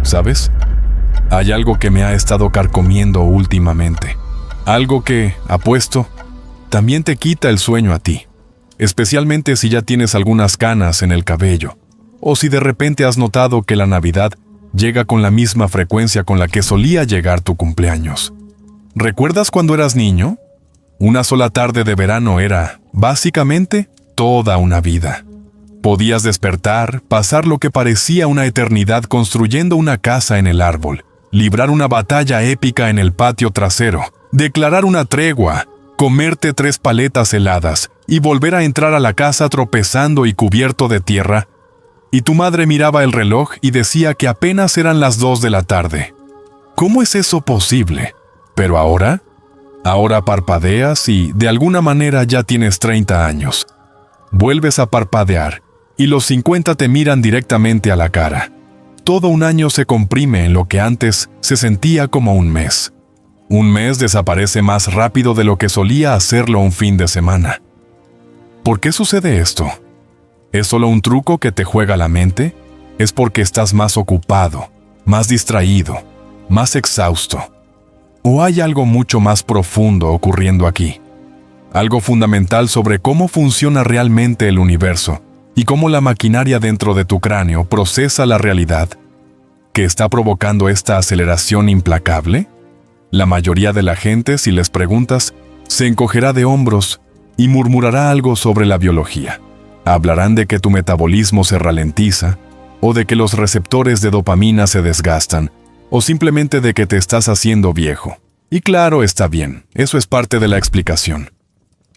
¿sabes? Hay algo que me ha estado carcomiendo últimamente. Algo que, apuesto, también te quita el sueño a ti. Especialmente si ya tienes algunas canas en el cabello, o si de repente has notado que la Navidad llega con la misma frecuencia con la que solía llegar tu cumpleaños. ¿Recuerdas cuando eras niño? Una sola tarde de verano era, básicamente, toda una vida. Podías despertar, pasar lo que parecía una eternidad construyendo una casa en el árbol, librar una batalla épica en el patio trasero, declarar una tregua, comerte 3 paletas heladas y volver a entrar a la casa tropezando y cubierto de tierra. Y tu madre miraba el reloj y decía que apenas eran las 2 de la tarde. ¿Cómo es eso posible? Pero ahora parpadeas y, de alguna manera, ya tienes 30 años. Vuelves a parpadear y los 50 te miran directamente a la cara. Todo un año se comprime en lo que antes se sentía como un mes. Un mes desaparece más rápido de lo que solía hacerlo un fin de semana. ¿Por qué sucede esto? ¿Es solo un truco que te juega la mente? ¿Es porque estás más ocupado, más distraído, más exhausto? ¿O hay algo mucho más profundo ocurriendo aquí? Algo fundamental sobre cómo funciona realmente el universo y cómo la maquinaria dentro de tu cráneo procesa la realidad, que está provocando esta aceleración implacable. La mayoría de la gente, si les preguntas, se encogerá de hombros y murmurará algo sobre la biología. Hablarán de que tu metabolismo se ralentiza, o de que los receptores de dopamina se desgastan, o simplemente de que te estás haciendo viejo. Y claro, está bien, eso es parte de la explicación.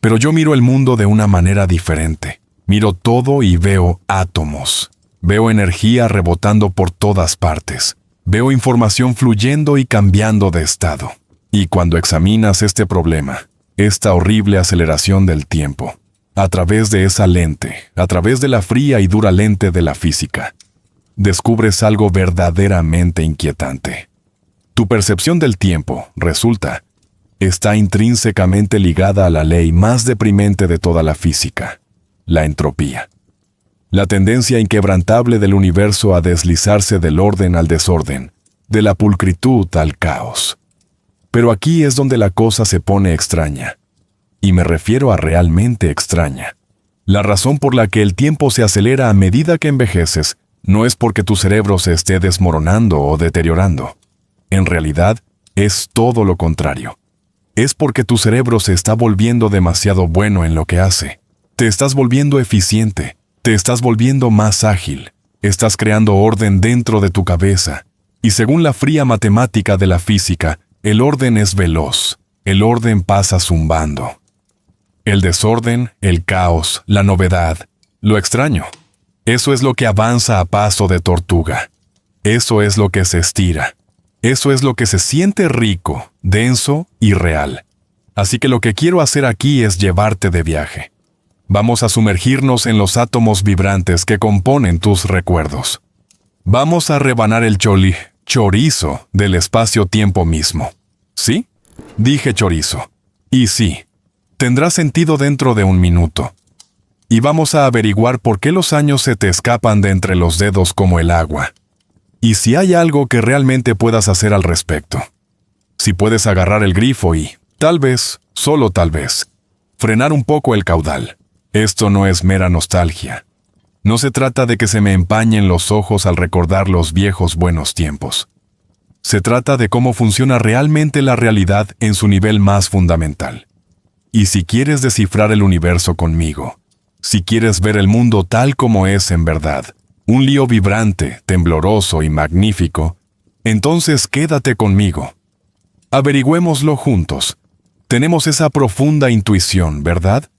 Pero yo miro el mundo de una manera diferente. Miro todo y veo átomos. Veo energía rebotando por todas partes. Veo información fluyendo y cambiando de estado. Y cuando examinas este problema, esta horrible aceleración del tiempo, a través de esa lente, a través de la fría y dura lente de la física, descubres algo verdaderamente inquietante. Tu percepción del tiempo, resulta, está intrínsecamente ligada a la ley más deprimente de toda la física, la entropía. La tendencia inquebrantable del universo a deslizarse del orden al desorden, de la pulcritud al caos. Pero aquí es donde la cosa se pone extraña. Y me refiero a realmente extraña. La razón por la que el tiempo se acelera a medida que envejeces no es porque tu cerebro se esté desmoronando o deteriorando. En realidad, es todo lo contrario. Es porque tu cerebro se está volviendo demasiado bueno en lo que hace. Te estás volviendo eficiente. Te estás volviendo más ágil. Estás creando orden dentro de tu cabeza. Y según la fría matemática de la física, el orden es veloz. El orden pasa zumbando. El desorden, el caos, la novedad, lo extraño. Eso es lo que avanza a paso de tortuga. Eso es lo que se estira. Eso es lo que se siente rico, denso y real. Así que lo que quiero hacer aquí es llevarte de viaje. Vamos a sumergirnos en los átomos vibrantes que componen tus recuerdos. Vamos a rebanar el chorizo del espacio-tiempo mismo. ¿Sí? Dije chorizo. Y sí, tendrá sentido dentro de un minuto. Y vamos a averiguar por qué los años se te escapan de entre los dedos como el agua. Y si hay algo que realmente puedas hacer al respecto. Si puedes agarrar el grifo y, tal vez, solo tal vez, frenar un poco el caudal. Esto no es mera nostalgia. No se trata de que se me empañen los ojos al recordar los viejos buenos tiempos. Se trata de cómo funciona realmente la realidad en su nivel más fundamental. Y si quieres descifrar el universo conmigo, si quieres ver el mundo tal como es en verdad, un lío vibrante, tembloroso y magnífico, entonces quédate conmigo. Averigüémoslo juntos. Tenemos esa profunda intuición, ¿verdad?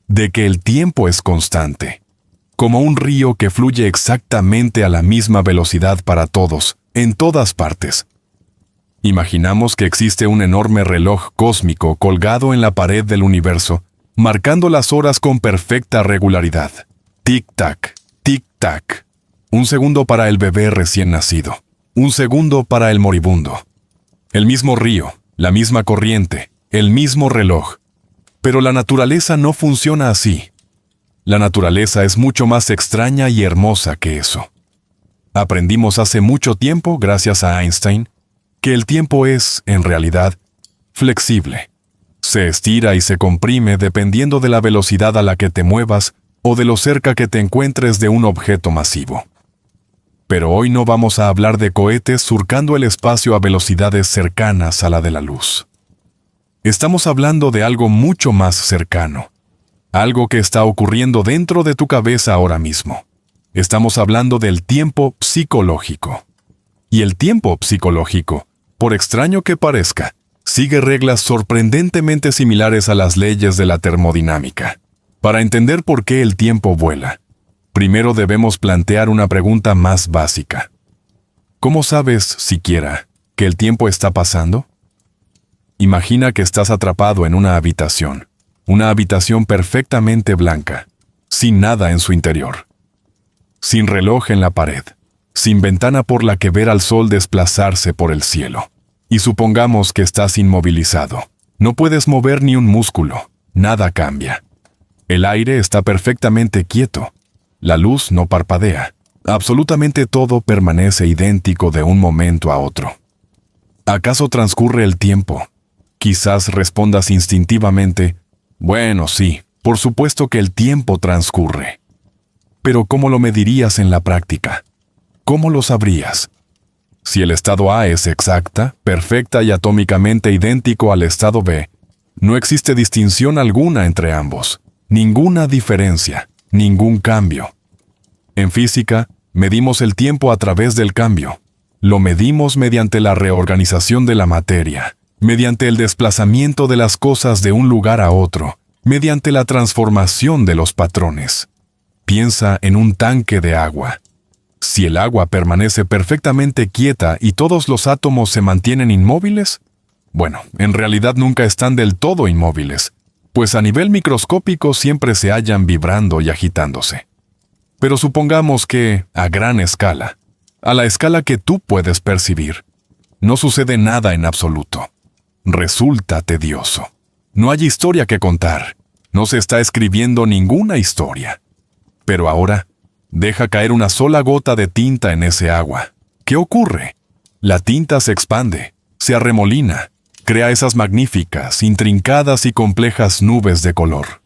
De que el tiempo es constante, como un río que fluye exactamente a la misma velocidad para todos, en todas partes. Imaginamos que existe un enorme reloj cósmico colgado en la pared del universo, marcando las horas con perfecta regularidad. Tic-tac, tic-tac. Un segundo para el bebé recién nacido, un segundo para el moribundo. El mismo río, la misma corriente, el mismo reloj. Pero la naturaleza no funciona así. La naturaleza es mucho más extraña y hermosa que eso. Aprendimos hace mucho tiempo, gracias a Einstein, que el tiempo es, en realidad, flexible. Se estira y se comprime dependiendo de la velocidad a la que te muevas o de lo cerca que te encuentres de un objeto masivo. Pero hoy no vamos a hablar de cohetes surcando el espacio a velocidades cercanas a la de la luz. Estamos hablando de algo mucho más cercano, algo que está ocurriendo dentro de tu cabeza ahora mismo. Estamos hablando del tiempo psicológico. Y el tiempo psicológico, por extraño que parezca, sigue reglas sorprendentemente similares a las leyes de la termodinámica. Para entender por qué el tiempo vuela, primero debemos plantear una pregunta más básica. ¿Cómo sabes, siquiera, que el tiempo está pasando? Imagina que estás atrapado en una habitación perfectamente blanca, sin nada en su interior. Sin reloj en la pared, sin ventana por la que ver al sol desplazarse por el cielo. Y supongamos que estás inmovilizado. No puedes mover ni un músculo. Nada cambia. El aire está perfectamente quieto. La luz no parpadea. Absolutamente todo permanece idéntico de un momento a otro. ¿Acaso transcurre el tiempo? Quizás respondas instintivamente, bueno, sí, por supuesto que el tiempo transcurre. Pero ¿cómo lo medirías en la práctica? ¿Cómo lo sabrías? Si el estado A es exacta, perfecta y atómicamente idéntico al estado B, no existe distinción alguna entre ambos, ninguna diferencia, ningún cambio. En física, medimos el tiempo a través del cambio. Lo medimos mediante la reorganización de la materia, mediante el desplazamiento de las cosas de un lugar a otro, mediante la transformación de los patrones. Piensa en un tanque de agua. Si el agua permanece perfectamente quieta y todos los átomos se mantienen inmóviles, bueno, en realidad nunca están del todo inmóviles, pues a nivel microscópico siempre se hallan vibrando y agitándose. Pero supongamos que, a gran escala, a la escala que tú puedes percibir, no sucede nada en absoluto. Resulta tedioso. No hay historia que contar. No se está escribiendo ninguna historia. Pero ahora, deja caer una sola gota de tinta en ese agua. ¿Qué ocurre? La tinta se expande, se arremolina, crea esas magníficas, intrincadas y complejas nubes de color.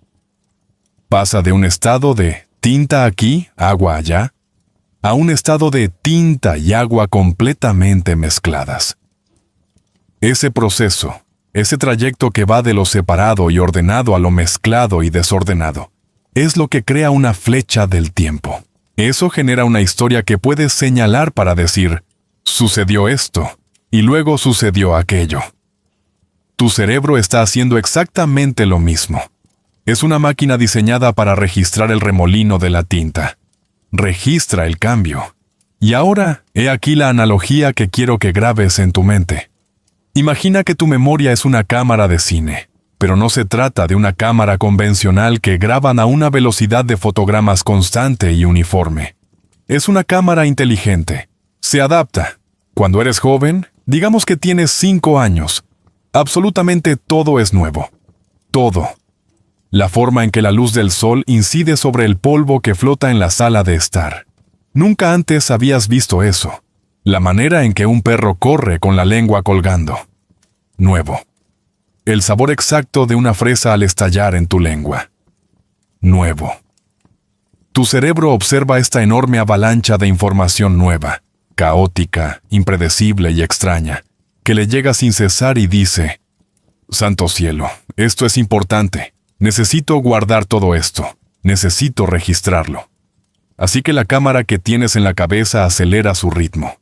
Pasa de un estado de tinta aquí, agua allá, a un estado de tinta y agua completamente mezcladas. Ese proceso, ese trayecto que va de lo separado y ordenado a lo mezclado y desordenado, es lo que crea una flecha del tiempo. Eso genera una historia que puedes señalar para decir, sucedió esto, y luego sucedió aquello. Tu cerebro está haciendo exactamente lo mismo. Es una máquina diseñada para registrar el remolino de la tinta. Registra el cambio. Y ahora, he aquí la analogía que quiero que grabes en tu mente. Imagina que tu memoria es una cámara de cine, pero no se trata de una cámara convencional que graban a una velocidad de fotogramas constante y uniforme. Es una cámara inteligente. Se adapta. Cuando eres joven, digamos que tienes 5 años. Absolutamente todo es nuevo. Todo. La forma en que la luz del sol incide sobre el polvo que flota en la sala de estar. Nunca antes habías visto eso. La manera en que un perro corre con la lengua colgando. Nuevo. El sabor exacto de una fresa al estallar en tu lengua. Nuevo. Tu cerebro observa esta enorme avalancha de información nueva, caótica, impredecible y extraña, que le llega sin cesar y dice, «Santo cielo, esto es importante. Necesito guardar todo esto. Necesito registrarlo». Así que la cámara que tienes en la cabeza acelera su ritmo.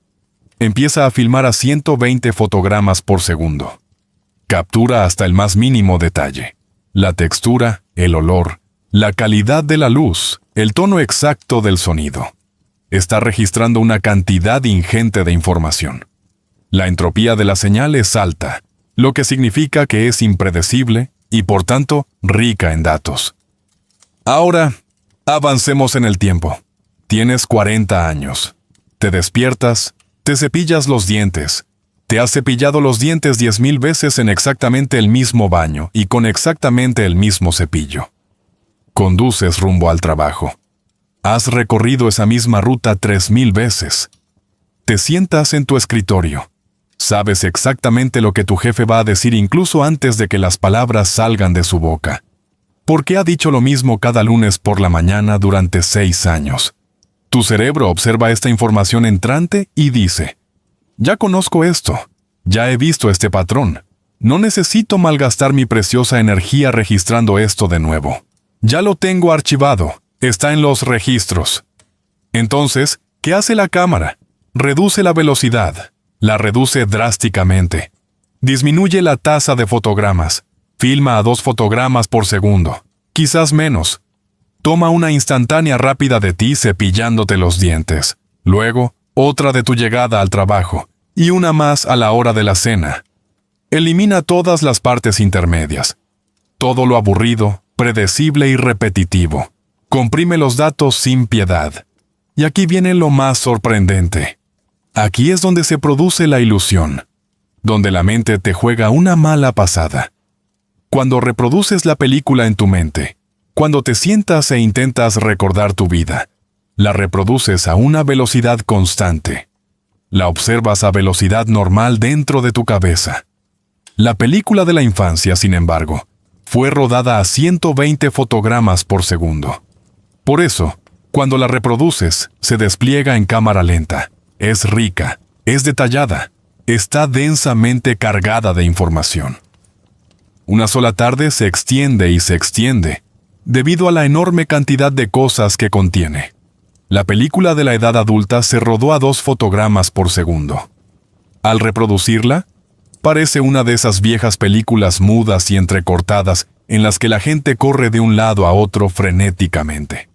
Empieza a filmar a 120 fotogramas por segundo. Captura hasta el más mínimo detalle. La textura, el olor, la calidad de la luz, el tono exacto del sonido. Está registrando una cantidad ingente de información. La entropía de la señal es alta, lo que significa que es impredecible y, por tanto, rica en datos. Ahora, avancemos en el tiempo. Tienes 40 años. Te despiertas, te cepillas los dientes. Te has cepillado los dientes 10,000 veces en exactamente el mismo baño y con exactamente el mismo cepillo. Conduces rumbo al trabajo. Has recorrido esa misma ruta 3,000 veces, Te sientas en tu escritorio. Sabes exactamente lo que tu jefe va a decir incluso antes de que las palabras salgan de su boca. Porque ha dicho lo mismo cada lunes por la mañana durante 6 años. Tu cerebro observa esta información entrante y dice: ya conozco esto, ya he visto este patrón. No necesito malgastar mi preciosa energía registrando esto de nuevo. Ya lo tengo archivado, está en los registros. Entonces, ¿qué hace la cámara? Reduce la velocidad, la reduce drásticamente. Disminuye la tasa de fotogramas, filma a 2 fotogramas por segundo, quizás menos. Toma una instantánea rápida de ti cepillándote los dientes. Luego, otra de tu llegada al trabajo, y una más a la hora de la cena. Elimina todas las partes intermedias. Todo lo aburrido, predecible y repetitivo. Comprime los datos sin piedad. Y aquí viene lo más sorprendente. Aquí es donde se produce la ilusión, donde la mente te juega una mala pasada. Cuando reproduces la película en tu mente, cuando te sientas e intentas recordar tu vida, la reproduces a una velocidad constante. La observas a velocidad normal dentro de tu cabeza. La película de la infancia, sin embargo, fue rodada a 120 fotogramas por segundo. Por eso, cuando la reproduces, se despliega en cámara lenta. Es rica, es detallada, está densamente cargada de información. Una sola tarde se extiende y se extiende, debido a la enorme cantidad de cosas que contiene. La película de la edad adulta se rodó a 2 fotogramas por segundo. Al reproducirla, parece una de esas viejas películas mudas y entrecortadas en las que la gente corre de un lado a otro frenéticamente.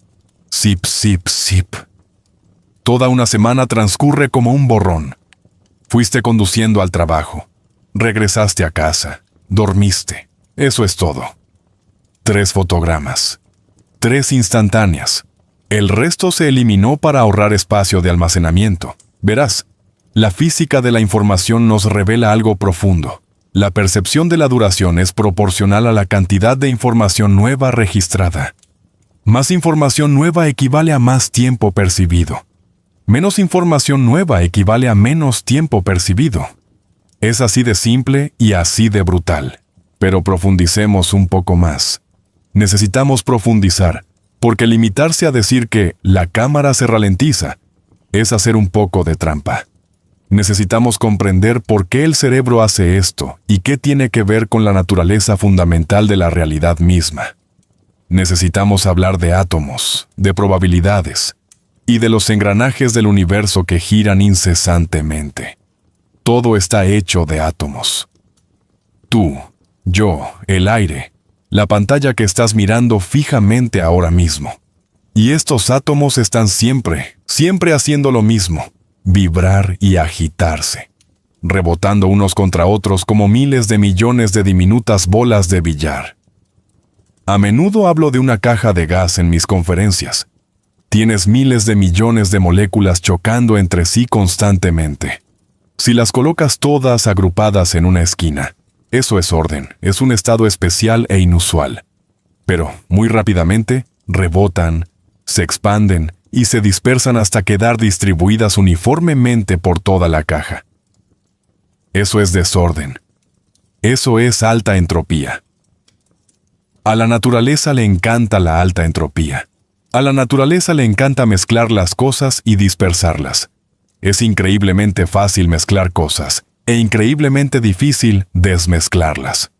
Zip, zip, zip. Toda una semana transcurre como un borrón. Fuiste conduciendo al trabajo. Regresaste a casa. Dormiste. Eso es todo. 3 fotogramas. 3 instantáneas. El resto se eliminó para ahorrar espacio de almacenamiento. Verás, la física de la información nos revela algo profundo. La percepción de la duración es proporcional a la cantidad de información nueva registrada. Más información nueva equivale a más tiempo percibido. Menos información nueva equivale a menos tiempo percibido. Es así de simple y así de brutal. Pero profundicemos un poco más. Necesitamos profundizar, porque limitarse a decir que la cámara se ralentiza es hacer un poco de trampa. Necesitamos comprender por qué el cerebro hace esto y qué tiene que ver con la naturaleza fundamental de la realidad misma. Necesitamos hablar de átomos, de probabilidades y de los engranajes del universo que giran incesantemente. Todo está hecho de átomos. Tú, yo, el aire, la pantalla que estás mirando fijamente ahora mismo. Y estos átomos están siempre haciendo lo mismo. Vibrar y agitarse, rebotando unos contra otros como miles de millones de diminutas bolas de billar. A menudo hablo de una caja de gas en mis conferencias. Tienes miles de millones de moléculas chocando entre sí constantemente. Si las colocas todas agrupadas en una esquina, eso es orden, es un estado especial e inusual. Pero, muy rápidamente, rebotan, se expanden y se dispersan hasta quedar distribuidas uniformemente por toda la caja. Eso es desorden. Eso es alta entropía. A la naturaleza le encanta la alta entropía. A la naturaleza le encanta mezclar las cosas y dispersarlas. Es increíblemente fácil mezclar cosas e increíblemente difícil desmezclarlas.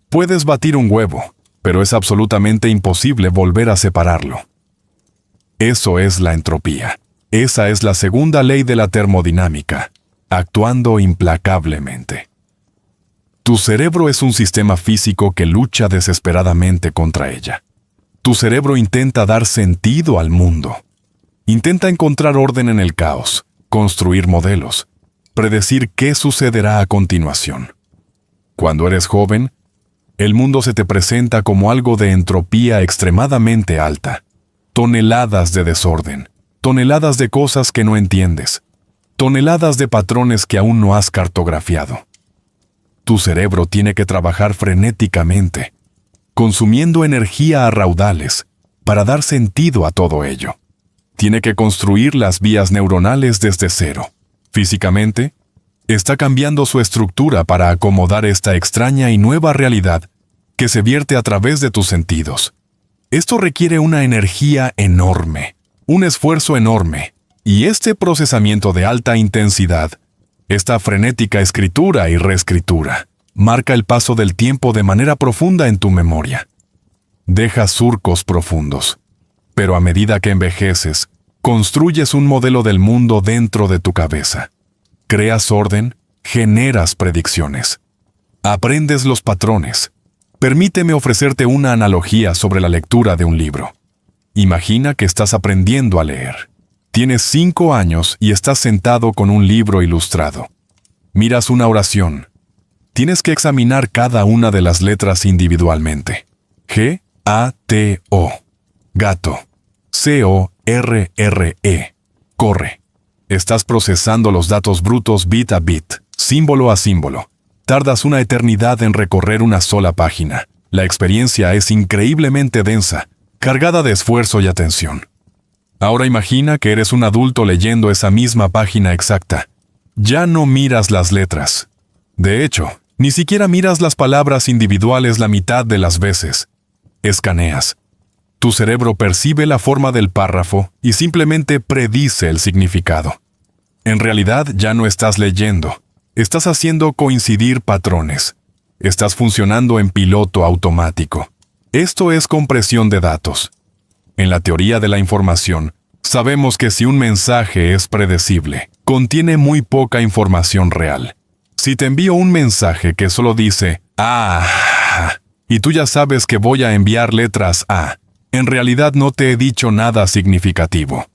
Puedes batir un huevo, pero es absolutamente imposible volver a separarlo. Eso es la entropía. Esa es la segunda ley de la termodinámica, actuando implacablemente. Tu cerebro es un sistema físico que lucha desesperadamente contra ella. Tu cerebro intenta dar sentido al mundo. Intenta encontrar orden en el caos, construir modelos, predecir qué sucederá a continuación. Cuando eres joven, el mundo se te presenta como algo de entropía extremadamente alta. Toneladas de desorden, toneladas de cosas que no entiendes, toneladas de patrones que aún no has cartografiado. Tu cerebro tiene que trabajar frenéticamente, consumiendo energía a raudales para dar sentido a todo ello. Tiene que construir las vías neuronales desde cero, Físicamente, está cambiando su estructura para acomodar esta extraña y nueva realidad que se vierte a través de tus sentidos. Esto requiere una energía enorme, un esfuerzo enorme, y este procesamiento de alta intensidad, esta frenética escritura y reescritura, marca el paso del tiempo de manera profunda en tu memoria. Deja surcos profundos, pero a medida que envejeces, construyes un modelo del mundo dentro de tu cabeza. Creas orden, generas predicciones. Aprendes los patrones. Permíteme ofrecerte una analogía sobre la lectura de un libro. Imagina que estás aprendiendo a leer. Tienes 5 años y estás sentado con un libro ilustrado. Miras una oración. Tienes que examinar cada una de las letras individualmente. G-A-T-O. Gato. C-O-R-R-E. Corre. Estás procesando los datos brutos bit a bit, símbolo a símbolo. Tardas una eternidad en recorrer una sola página. La experiencia es increíblemente densa, cargada de esfuerzo y atención. Ahora imagina que eres un adulto leyendo esa misma página exacta. Ya no miras las letras. De hecho, ni siquiera miras las palabras individuales la mitad de las veces. Escaneas. Tu cerebro percibe la forma del párrafo y simplemente predice el significado. En realidad ya no estás leyendo. Estás haciendo coincidir patrones. Estás funcionando en piloto automático. Esto es compresión de datos. En la teoría de la información, sabemos que si un mensaje es predecible, contiene muy poca información real. Si te envío un mensaje que solo dice "ah", y tú ya sabes que voy a enviar letras A, en realidad no te he dicho nada significativo.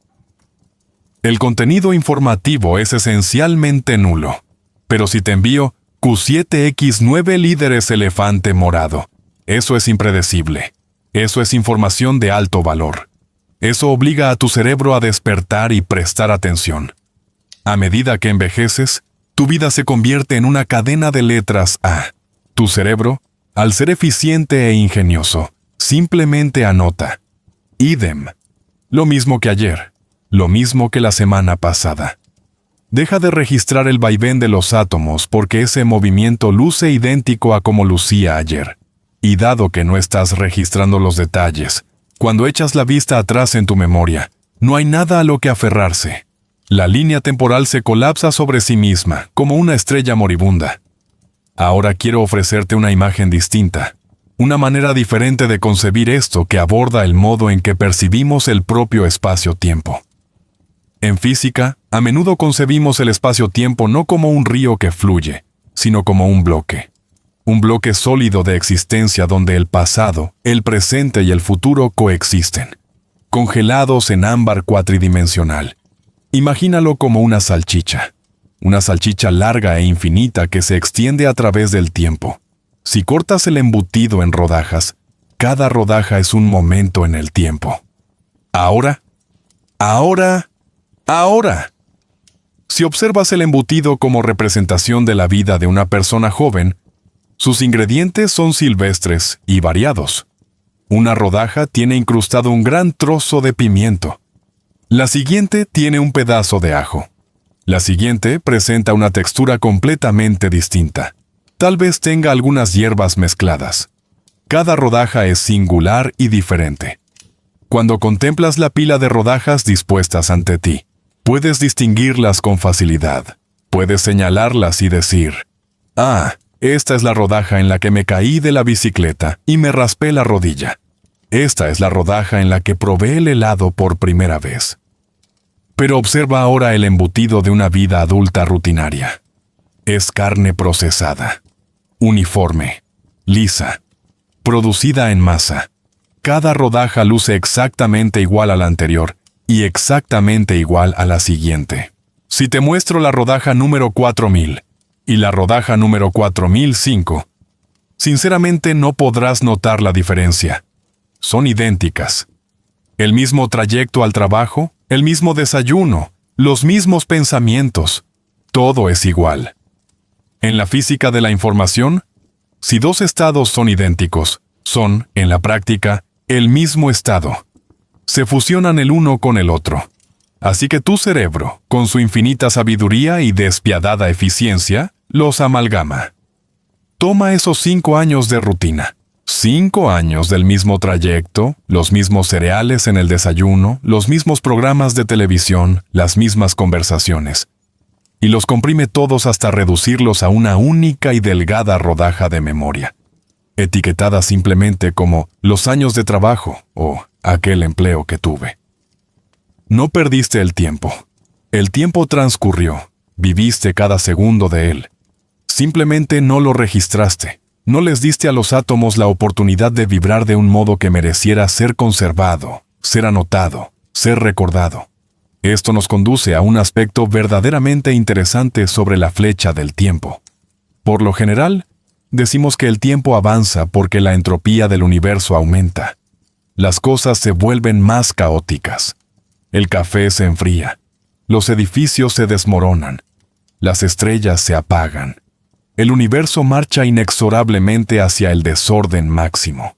El contenido informativo es esencialmente nulo. Pero si te envío Q7X9 líderes elefante morado, eso es impredecible. Eso es información de alto valor. Eso obliga a tu cerebro a despertar y prestar atención. A medida que envejeces, tu vida se convierte en una cadena de letras A. Tu cerebro, al ser eficiente e ingenioso, simplemente anota. Idem. Lo mismo que ayer. Lo mismo que la semana pasada. Deja de registrar el vaivén de los átomos porque ese movimiento luce idéntico a como lucía ayer. Y dado que no estás registrando los detalles, cuando echas la vista atrás en tu memoria, no hay nada a lo que aferrarse. La línea temporal se colapsa sobre sí misma, como una estrella moribunda. Ahora quiero ofrecerte una imagen distinta. Una manera diferente de concebir esto que aborda el modo en que percibimos el propio espacio-tiempo. En física, a menudo concebimos el espacio-tiempo no como un río que fluye, sino como un bloque. Un bloque sólido de existencia donde el pasado, el presente y el futuro coexisten, congelados en ámbar cuatridimensional. Imagínalo como una salchicha larga e infinita que se extiende a través del tiempo. Si cortas el embutido en rodajas, cada rodaja es un momento en el tiempo. Ahora. Si observas el embutido como representación de la vida de una persona joven, sus ingredientes son silvestres y variados. Una rodaja tiene incrustado un gran trozo de pimiento. La siguiente tiene un pedazo de ajo. La siguiente presenta una textura completamente distinta. Tal vez tenga algunas hierbas mezcladas. Cada rodaja es singular y diferente. Cuando contemplas la pila de rodajas dispuestas ante ti, puedes distinguirlas con facilidad. Puedes señalarlas y decir, «Ah, esta es la rodaja en la que me caí de la bicicleta y me raspé la rodilla. Esta es la rodaja en la que probé el helado por primera vez». Pero observa ahora el embutido de una vida adulta rutinaria. Es carne procesada, uniforme, lisa, producida en masa. Cada rodaja luce exactamente igual a la anterior y exactamente igual a la siguiente. Si te muestro la rodaja número 4000 y la rodaja número 4005, sinceramente no podrás notar la diferencia. Son idénticas. El mismo trayecto al trabajo, el mismo desayuno, los mismos pensamientos. Todo es igual. En la física de la información, si dos estados son idénticos, son, en la práctica, el mismo estado. Se fusionan el uno con el otro. Así que tu cerebro, con su infinita sabiduría y despiadada eficiencia, los amalgama. Toma esos 5 años de rutina. 5 años del mismo trayecto, los mismos cereales en el desayuno, los mismos programas de televisión, las mismas conversaciones. Y los comprime todos hasta reducirlos a una única y delgada rodaja de memoria, etiquetada simplemente como los años de trabajo o aquel empleo que tuve. No perdiste el tiempo. El tiempo transcurrió. Viviste cada segundo de él. Simplemente no lo registraste. No les diste a los átomos la oportunidad de vibrar de un modo que mereciera ser conservado, ser anotado, ser recordado. Esto nos conduce a un aspecto verdaderamente interesante sobre la flecha del tiempo. Por lo general, decimos que el tiempo avanza porque la entropía del universo aumenta. Las cosas se vuelven más caóticas. El café se enfría. Los edificios se desmoronan. Las estrellas se apagan. El universo marcha inexorablemente hacia el desorden máximo.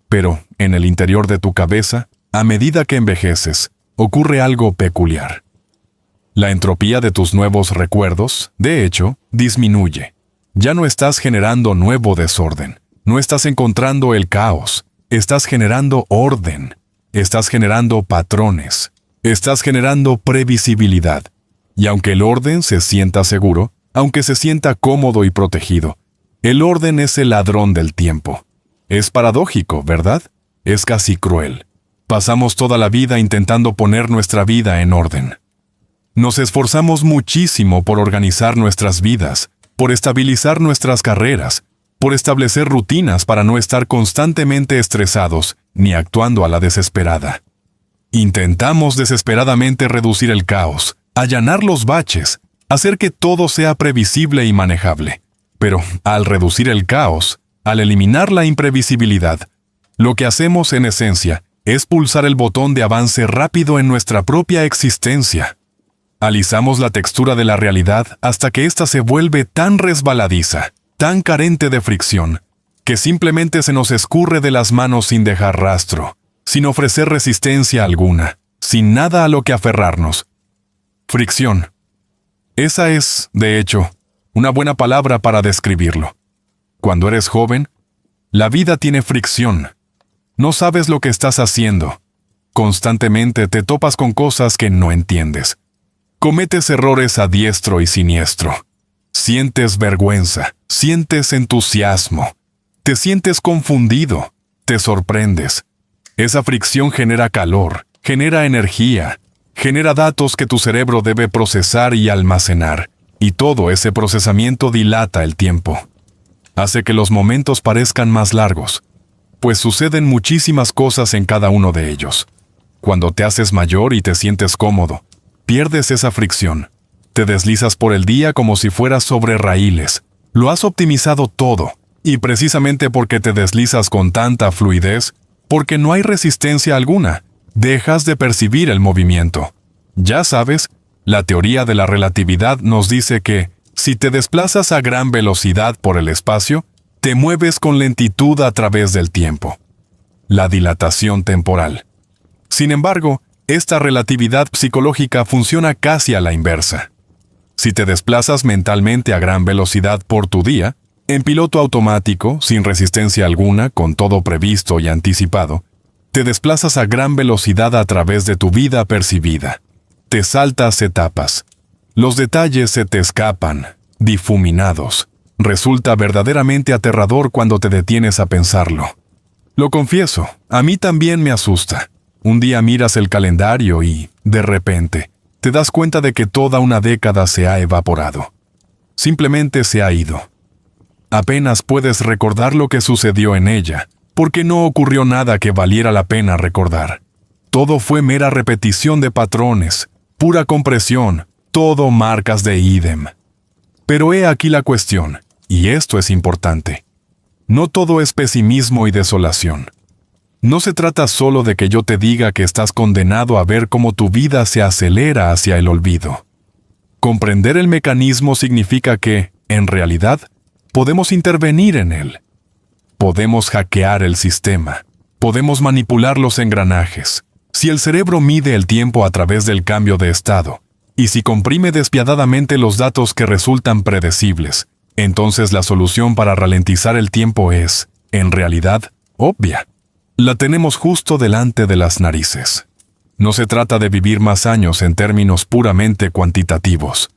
Pero, en el interior de tu cabeza, a medida que envejeces, ocurre algo peculiar. La entropía de tus nuevos recuerdos, de hecho, disminuye. Ya no estás generando nuevo desorden. No estás encontrando el caos. Estás generando orden. Estás generando patrones. Estás generando previsibilidad. Y aunque el orden se sienta seguro, aunque se sienta cómodo y protegido, el orden es el ladrón del tiempo. Es paradójico, ¿verdad? Es casi cruel. Pasamos toda la vida intentando poner nuestra vida en orden. Nos esforzamos muchísimo por organizar nuestras vidas, por estabilizar nuestras carreras, por establecer rutinas para no estar constantemente estresados ni actuando a la desesperada. Intentamos desesperadamente reducir el caos, allanar los baches, hacer que todo sea previsible y manejable. Pero, al reducir el caos, al eliminar la imprevisibilidad, lo que hacemos en esencia es pulsar el botón de avance rápido en nuestra propia existencia. Alisamos la textura de la realidad hasta que ésta se vuelve tan resbaladiza, tan carente de fricción, que simplemente se nos escurre de las manos sin dejar rastro, sin ofrecer resistencia alguna, sin nada a lo que aferrarnos. Fricción. Esa es, de hecho, una buena palabra para describirlo. Cuando eres joven, la vida tiene fricción. No sabes lo que estás haciendo. Constantemente te topas con cosas que no entiendes. Cometes errores a diestro y siniestro. Sientes vergüenza, sientes entusiasmo. Te sientes confundido, te sorprendes. Esa fricción genera calor, genera energía, genera datos que tu cerebro debe procesar y almacenar, y todo ese procesamiento dilata el tiempo. Hace que los momentos parezcan más largos, pues suceden muchísimas cosas en cada uno de ellos. Cuando te haces mayor y te sientes cómodo, pierdes esa fricción. Te deslizas por el día como si fueras sobre raíles. Lo has optimizado todo, y precisamente porque te deslizas con tanta fluidez, porque no hay resistencia alguna, dejas de percibir el movimiento. Ya sabes, la teoría de la relatividad nos dice que, si te desplazas a gran velocidad por el espacio, te mueves con lentitud a través del tiempo. La dilatación temporal. Sin embargo, esta relatividad psicológica funciona casi a la inversa. Si te desplazas mentalmente a gran velocidad por tu día, en piloto automático, sin resistencia alguna, con todo previsto y anticipado, te desplazas a gran velocidad a través de tu vida percibida. Te saltas etapas. Los detalles se te escapan, difuminados. Resulta verdaderamente aterrador cuando te detienes a pensarlo. Lo confieso, a mí también me asusta. Un día miras el calendario y, de repente, te das cuenta de que toda una década se ha evaporado. Simplemente se ha ido. Apenas puedes recordar lo que sucedió en ella, porque no ocurrió nada que valiera la pena recordar. Todo fue mera repetición de patrones, pura compresión, todo marcas de idem. Pero he aquí la cuestión, y esto es importante. No todo es pesimismo y desolación. No se trata solo de que yo te diga que estás condenado a ver cómo tu vida se acelera hacia el olvido. Comprender el mecanismo significa que, en realidad, podemos intervenir en él. Podemos hackear el sistema. Podemos manipular los engranajes. Si el cerebro mide el tiempo a través del cambio de estado, y si comprime despiadadamente los datos que resultan predecibles, entonces la solución para ralentizar el tiempo es, en realidad, obvia. La tenemos justo delante de las narices. No se trata de vivir más años en términos puramente cuantitativos.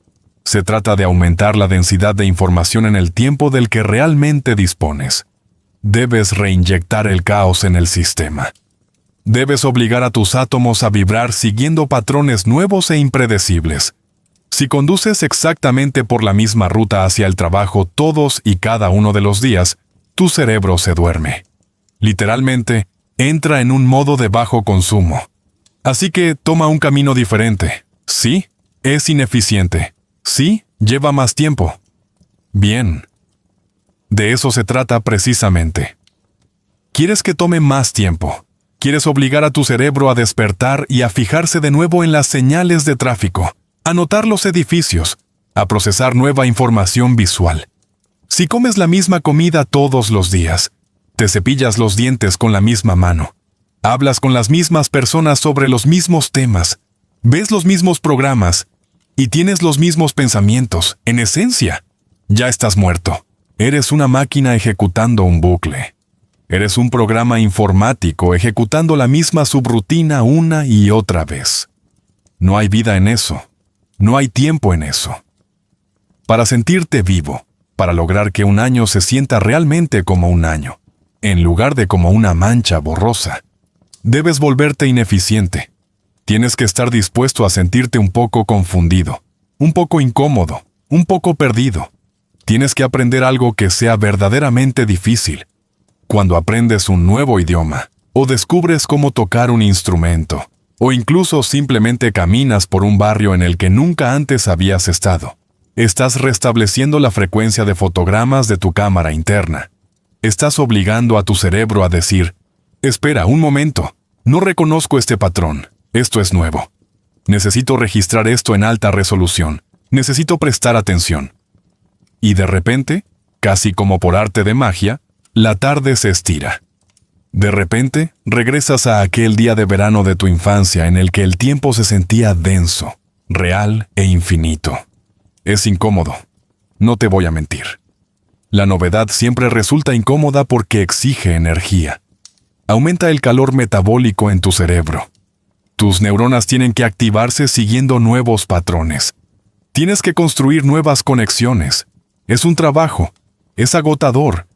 Se trata de aumentar la densidad de información en el tiempo del que realmente dispones. Debes reinyectar el caos en el sistema. Debes obligar a tus átomos a vibrar siguiendo patrones nuevos e impredecibles. Si conduces exactamente por la misma ruta hacia el trabajo todos y cada uno de los días, tu cerebro se duerme. Literalmente, entra en un modo de bajo consumo. Así que toma un camino diferente. Sí, es ineficiente. Sí, lleva más tiempo. Bien. De eso se trata precisamente. ¿Quieres que tome más tiempo? ¿Quieres obligar a tu cerebro a despertar y a fijarse de nuevo en las señales de tráfico, a notar los edificios, a procesar nueva información visual? Si comes la misma comida todos los días, te cepillas los dientes con la misma mano, hablas con las mismas personas sobre los mismos temas, ves los mismos programas y tienes los mismos pensamientos, en esencia, ya estás muerto. Eres una máquina ejecutando un bucle. Eres un programa informático ejecutando la misma subrutina una y otra vez. No hay vida en eso. No hay tiempo en eso. Para sentirte vivo, para lograr que un año se sienta realmente como un año, en lugar de como una mancha borrosa, debes volverte ineficiente. Tienes que estar dispuesto a sentirte un poco confundido, un poco incómodo, un poco perdido. Tienes que aprender algo que sea verdaderamente difícil. Cuando aprendes un nuevo idioma, o descubres cómo tocar un instrumento, o incluso simplemente caminas por un barrio en el que nunca antes habías estado, estás restableciendo la frecuencia de fotogramas de tu cámara interna. Estás obligando a tu cerebro a decir, espera un momento, no reconozco este patrón, esto es nuevo. Necesito registrar esto en alta resolución, necesito prestar atención. Y de repente, casi como por arte de magia, la tarde se estira. De repente, regresas a aquel día de verano de tu infancia en el que el tiempo se sentía denso, real e infinito. Es incómodo. No te voy a mentir. La novedad siempre resulta incómoda porque exige energía. Aumenta el calor metabólico en tu cerebro. Tus neuronas tienen que activarse siguiendo nuevos patrones. Tienes que construir nuevas conexiones. Es un trabajo. Es agotador.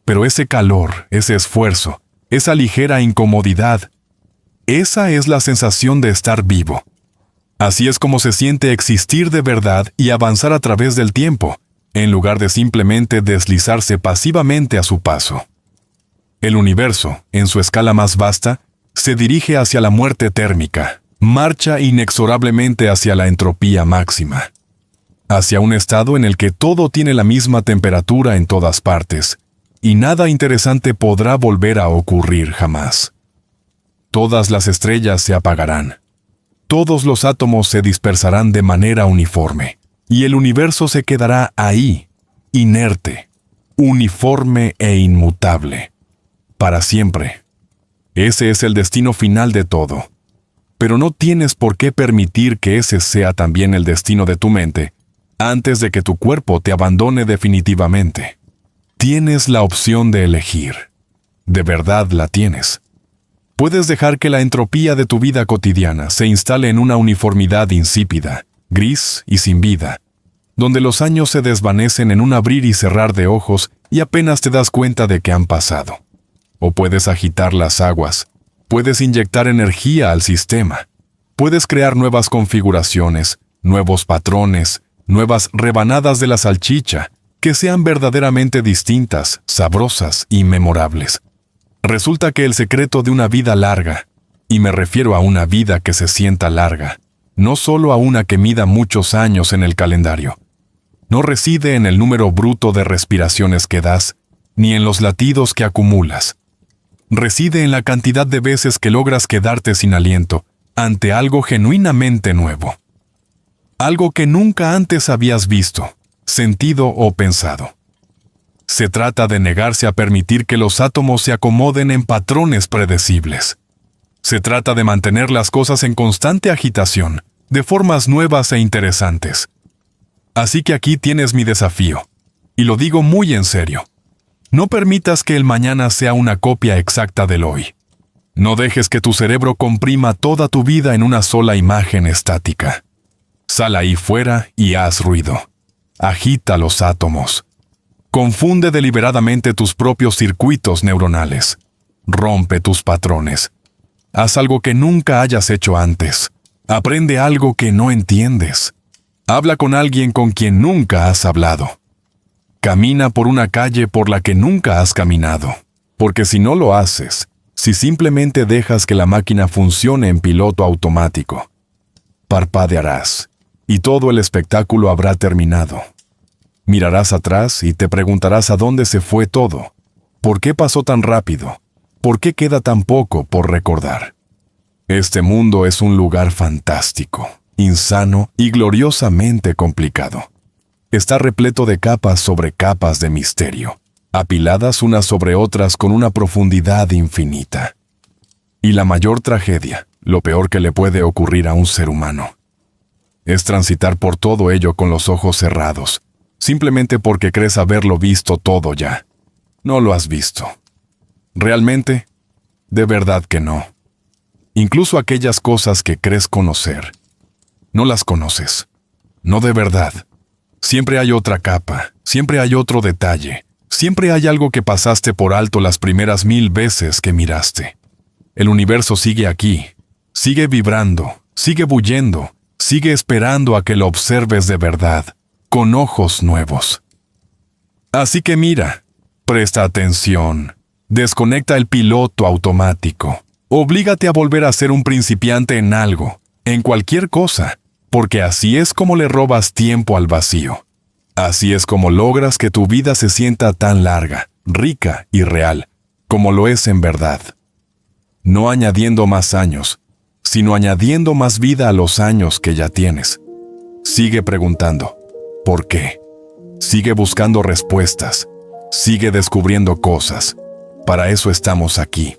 Pero ese calor, ese esfuerzo, esa ligera incomodidad, esa es la sensación de estar vivo. Así es como se siente existir de verdad y avanzar a través del tiempo, en lugar de simplemente deslizarse pasivamente a su paso. El universo, en su escala más vasta, se dirige hacia la muerte térmica, marcha inexorablemente hacia la entropía máxima, hacia un estado en el que todo tiene la misma temperatura en todas partes, y nada interesante podrá volver a ocurrir jamás. Todas las estrellas se apagarán. Todos los átomos se dispersarán de manera uniforme, y el universo se quedará ahí, inerte, uniforme e inmutable, para siempre. Ese es el destino final de todo. Pero no tienes por qué permitir que ese sea también el destino de tu mente, antes de que tu cuerpo te abandone definitivamente. Tienes la opción de elegir. De verdad la tienes. Puedes dejar que la entropía de tu vida cotidiana se instale en una uniformidad insípida, gris y sin vida, donde los años se desvanecen en un abrir y cerrar de ojos y apenas te das cuenta de que han pasado. O puedes agitar las aguas, puedes inyectar energía al sistema, puedes crear nuevas configuraciones, nuevos patrones, nuevas rebanadas de la salchicha, que sean verdaderamente distintas, sabrosas y memorables. Resulta que el secreto de una vida larga, y me refiero a una vida que se sienta larga, no solo a una que mida muchos años en el calendario, no reside en el número bruto de respiraciones que das, ni en los latidos que acumulas. Reside en la cantidad de veces que logras quedarte sin aliento ante algo genuinamente nuevo. Algo que nunca antes habías visto, sentido o pensado. Se trata de negarse a permitir que los átomos se acomoden en patrones predecibles. Se trata de mantener las cosas en constante agitación, de formas nuevas e interesantes. Así que aquí tienes mi desafío, y lo digo muy en serio. No permitas que el mañana sea una copia exacta del hoy. No dejes que tu cerebro comprima toda tu vida en una sola imagen estática. Sal ahí fuera y haz ruido. Agita los átomos. Confunde deliberadamente tus propios circuitos neuronales. Rompe tus patrones. Haz algo que nunca hayas hecho antes. Aprende algo que no entiendes. Habla con alguien con quien nunca has hablado. Camina por una calle por la que nunca has caminado. Porque si no lo haces, si simplemente dejas que la máquina funcione en piloto automático, parpadearás y todo el espectáculo habrá terminado. Mirarás atrás y te preguntarás a dónde se fue todo. ¿Por qué pasó tan rápido? ¿Por qué queda tan poco por recordar? Este mundo es un lugar fantástico, insano y gloriosamente complicado. Está repleto de capas sobre capas de misterio, apiladas unas sobre otras con una profundidad infinita. Y la mayor tragedia, lo peor que le puede ocurrir a un ser humano, es transitar por todo ello con los ojos cerrados, simplemente porque crees haberlo visto todo ya. No lo has visto. ¿Realmente? De verdad que no. Incluso aquellas cosas que crees conocer, no las conoces. No de verdad. Siempre hay otra capa, siempre hay otro detalle, siempre hay algo que pasaste por alto las primeras 1000 veces que miraste. El universo sigue aquí, sigue vibrando, sigue bullendo, sigue esperando a que lo observes de verdad, con ojos nuevos. Así que mira, presta atención, desconecta el piloto automático, oblígate a volver a ser un principiante en algo, en cualquier cosa, porque así es como le robas tiempo al vacío. Así es como logras que tu vida se sienta tan larga, rica y real, como lo es en verdad. No añadiendo más años, sino añadiendo más vida a los años que ya tienes. Sigue preguntando, ¿por qué? Sigue buscando respuestas, sigue descubriendo cosas. Para eso estamos aquí.